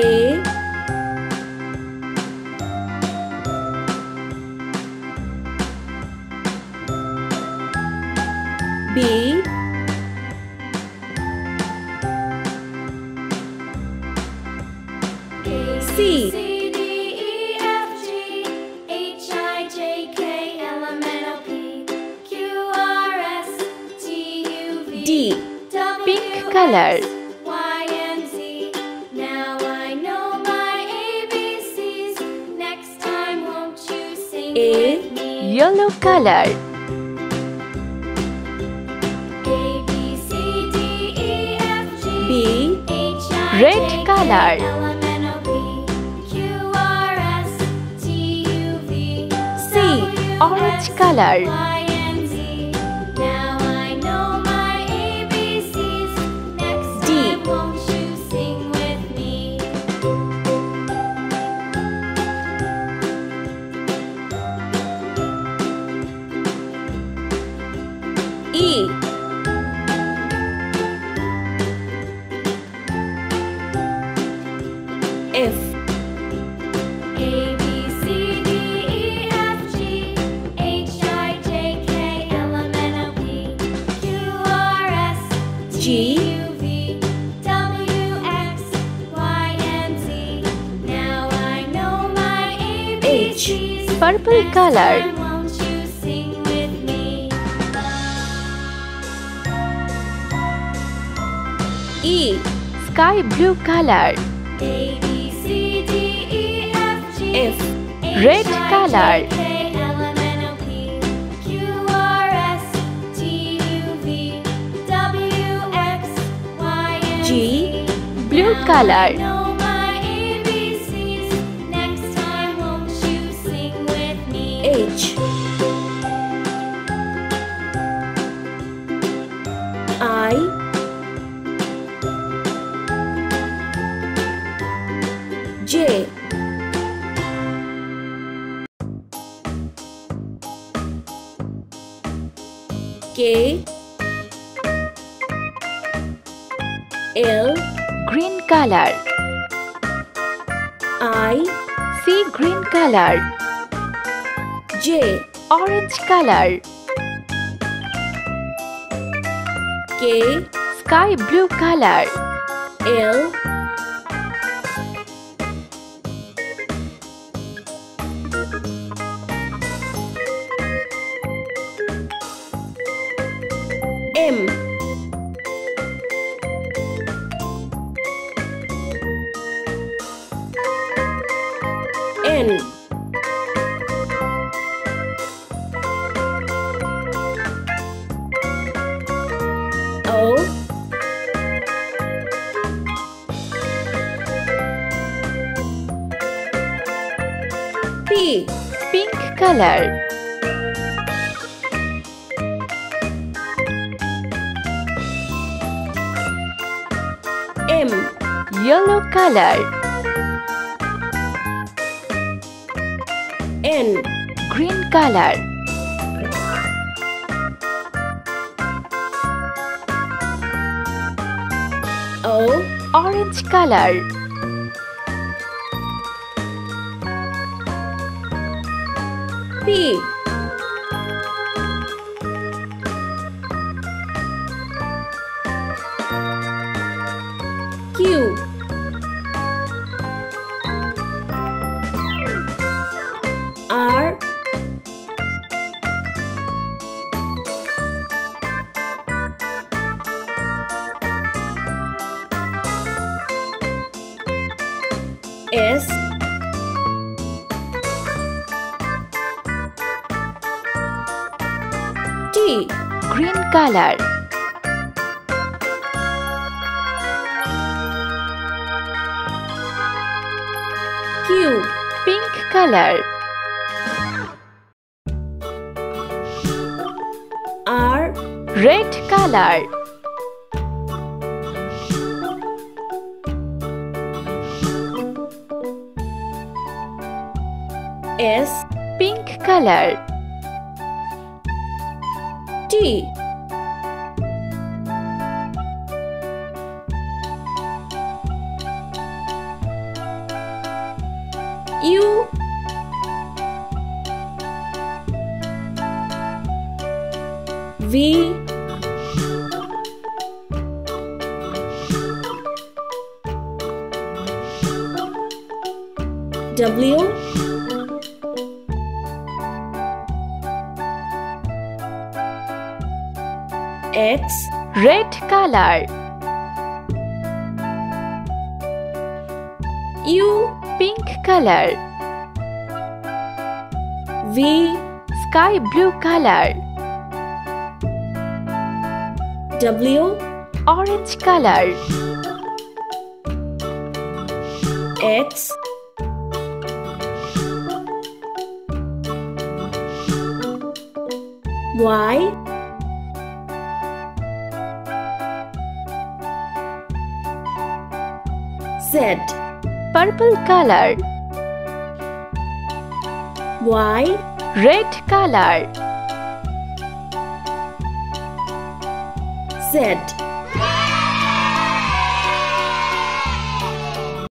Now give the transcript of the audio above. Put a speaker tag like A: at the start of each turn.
A: A, B, C, D.
B: Pink color.
C: Y and Z. Now I know my ABCs. Next time won't you sing with me?
B: Yellow color.
C: A, B, C, D, E, F, G,
A: B,
C: H, I,
B: Red
C: J, K,
B: color.
C: L, M, N, O, P, Q, R, S, T, U, V,
A: C.
C: W,
B: Orange
C: X,
B: color.
C: Y, and Z. Now I know my ABCs. Next
A: D.
C: time won't you sing with me?
A: E, F,
C: A, B, C, D, E, F, G, H, I, J, K, L, M, N, O, P, Q, R, S,
A: G,
C: T, U, V, W, X, Y, and Z. Now I know my ABCs.
B: Purple
C: Next
B: color.
C: time won't you sing with me?
A: E,
B: Sky blue color.
C: A, B, C, D, E, F, G,
A: F,
C: H,
B: Red
C: I,
B: color.
C: J, K, L, M, N, O, P, Q, R, S, T, U, V, W, X, Y, and
A: G,
C: Z.
B: Blue
C: Now
B: color.
C: I know my ABCs. Next time won't you sing with me?
A: H, I, J, K, L,
B: Green color.
A: I,
B: Sea green color.
A: J,
B: Orange color.
A: K,
B: Sky blue color.
A: L, M, N, O, P,
B: Pink color.
A: M,
B: Yellow color.
A: N,
B: Green color.
A: O,
B: Orange color.
A: P, Q, R, S, T,
B: Green color.
A: Q,
B: Pink color.
A: R,
B: Red color.
A: S,
B: Pink color.
A: T, V W X
B: red color.
A: U
B: Pink color.
A: V
B: Sky blue color.
A: W
B: Orange color.
A: X Y Z
B: Purple color.
A: Y
B: Red color.
A: Z